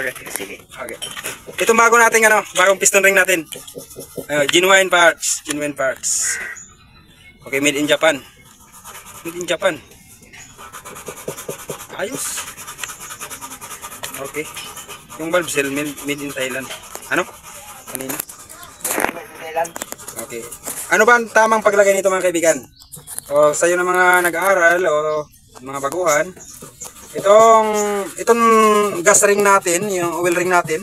Okay, sige. Okay. Itong bago nating bagong piston ring natin. Genuine parts, genuine parts. Okay, made in Japan. Made in Japan. Ayos. Okay. Yung valve seal made in Thailand. Ano? Kanina? Thailand. Okay. Ano ba ang tamang paglagay nito mga kaibigan? O sa iyo na mga nag-aaral o mga baguhan, itong gas ring natin, yung oil ring natin,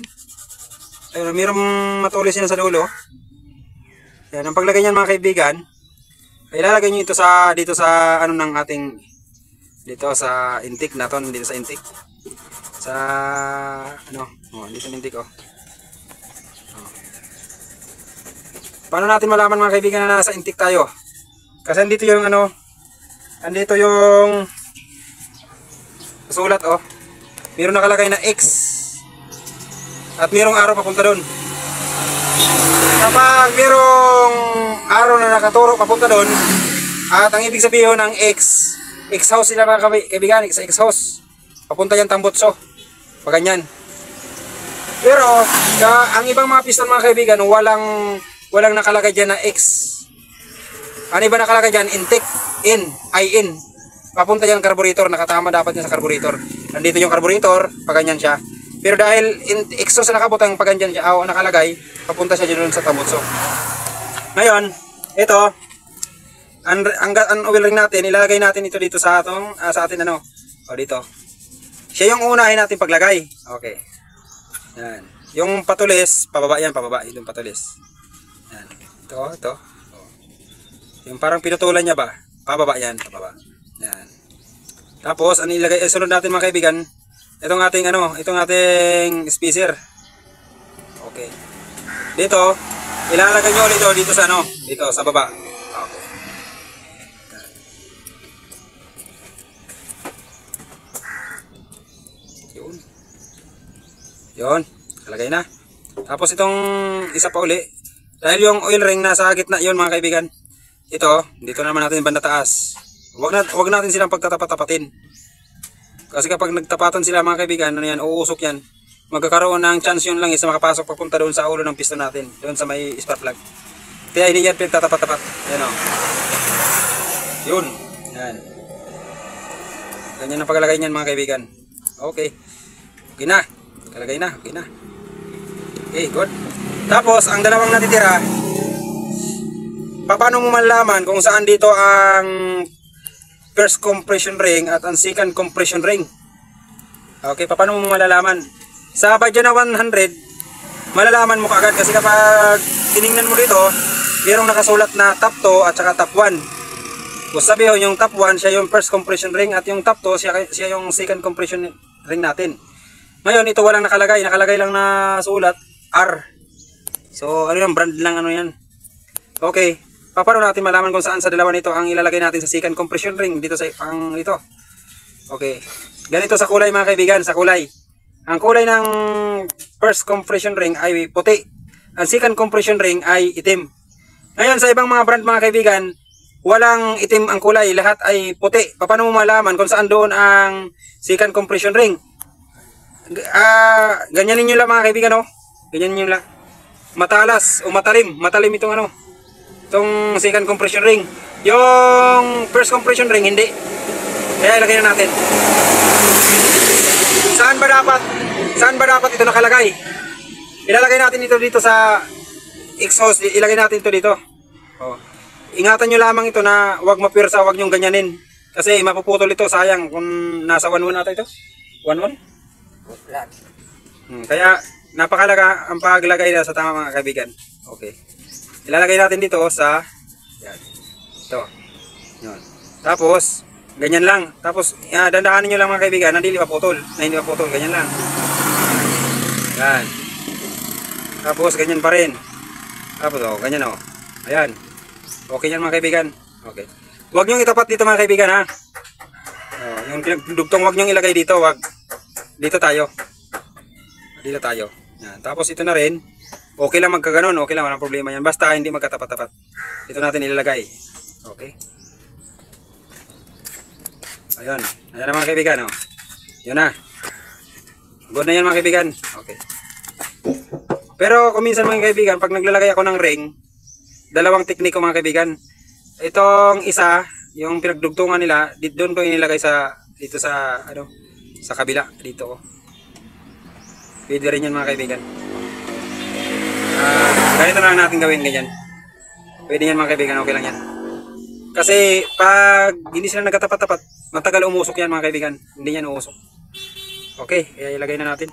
ayun, mayroong matulis yan sa dulo. Yan, ang paglagay niyan mga kaibigan, ilalagay niyo ito dito sa ng ating dito sa intake natin, dito sa intake. Sa dito sa intake Paano natin malaman mga kaibigan na nasa intake tayo? Kasi andito yung andito yung sulat Mayroong nakalagay na X at mayroong arrow papunta doon. Kapag mayroong arrow na nakaturo papunta doon at ang ibig sabihin ng X house sila mga kaibigan, X house. Papunta yan Tambutso. Pag ganyan. Pero ang ibang mga piston mga kaibigan walang nakalagay dyan na X. Ano ba nakalagay dyan? Intake, in. Papunta dyan carburetor, nakatama dapat yan sa carburetor. Nandito yung carburetor, paganyan siya. Pero dahil exhaust na nakabutang paganyan siya, nakalagay, papunta siya dyan sa Tambutso. Ngayon, ito, ang oil ring natin, ilalagay natin ito dito sa atin dito. Siya yung unahin natin paglagay. Okay. Yan. Yung patulis, pababa yan, yung patulis. Yan. Ito. Yung parang pinutulan niya ba? Pababa yan, pababa. Yan. Tapos, sunod natin mga kaibigan, itong ating spacer. Okay. Dito, ilalagay nyo ulit dito sa dito sa baba. Okay. Yun. Kalagay na. Tapos itong isa pa uli, dahil yung oil ring nasa gitna yun mga kaibigan. Ito, dito naman natin banda taas. Wag natin silang pagtatapat-tapatin. Kasi kapag nagtapatan sila mga kaibigan, uusok yan. Magkakaroon ng chance yun lang isa makapasok papunta doon sa ulo ng piston natin. Doon sa may spark plug. Kaya hindi yan pinagtatapat-tapat. Yan Yun. Yan. Ganyan ang paglalagay niyan mga kaibigan. Okay. Okay na. Kalagay na. Okay na. Okay, good. Tapos, ang dalawang natitira, paano mo malaman kung saan dito ang first compression ring at ang second compression ring? Okay, paano mo malalaman? Sa badya na 100, malalaman mo kaagad kasi kapag tiningnan mo dito, mayroong nakasulat na top 2 at saka top 1. Kung sabihin yung top 1, siya yung first compression ring at yung top 2, siya yung second compression ring natin. Ngayon, ito walang nakalagay lang na sulat R. So, yan, brand lang yan. Okay. Paano natin malaman kung saan sa dalawa nito ang ilalagay natin sa second compression ring dito sa ito? Okay. Ganito sa kulay mga kaibigan, sa kulay. Ang kulay ng first compression ring ay puti. Ang second compression ring ay itim. Ngayon sa ibang mga brand mga kaibigan, walang itim ang kulay, lahat ay puti. Paano mo malaman kung saan doon ang second compression ring? Ganyanin nyo lang mga kaibigan, Ganyan nyo lang. Matalas o matalim itong itong second compression ring. Yung first compression ring hindi. Kaya ilagay na natin. Saan ba dapat ito nakalagay? Ilalagay natin ito dito sa exhaust. Ilagay natin ito dito. Ingatan nyo lamang ito na wag mapirsa, wag nyong ganyanin. Kasi mapuputol ito, sayang kung nasa 1-1 ata ito. 1-1? Kaya napakalaga ang paglagay na sa tama mga kaibigan. Okay. Ilalagay natin dito sa yan. Ito. Yun. Tapos ganyan lang. Tapos dandahanin niyo lang mga kaibigan na hindi maputol. Ganyan lang. Yan. Tapos ganyan pa rin. Tapos ganyan Ayan. Okay yan mga kaibigan. Okay. Huwag niyo itapat dito mga kaibigan ha. Yung pinagdugtong huwag niyo ilagay dito, wag. Dito tayo. Yan. Tapos ito na rin. Okay lang magkaganon, okay lang, walang problema yan. Basta hindi magkatapat-tapat. Ito natin ilalagay. Okay. Ayan. Ayan na mga kaibigan. Yun na. Good na yan mga kaibigan. Okay. Pero kung minsan mga kaibigan, pag naglalagay ako ng ring, dalawang teknik ko mga kaibigan. Itong isa, yung pinagdugtungan nila, doon ko inilagay dito sa sa kabila dito ko. Pwede rin yan mga kaibigan. Ganito na lang natin gawin ganyan. Pwede yan mga kaibigan, okay lang yan. Kasi pag hindi sila nagkatapat-tapat, matagal umusok yan mga kaibigan. Hindi yan uusok. Okay, kaya ilagay na natin.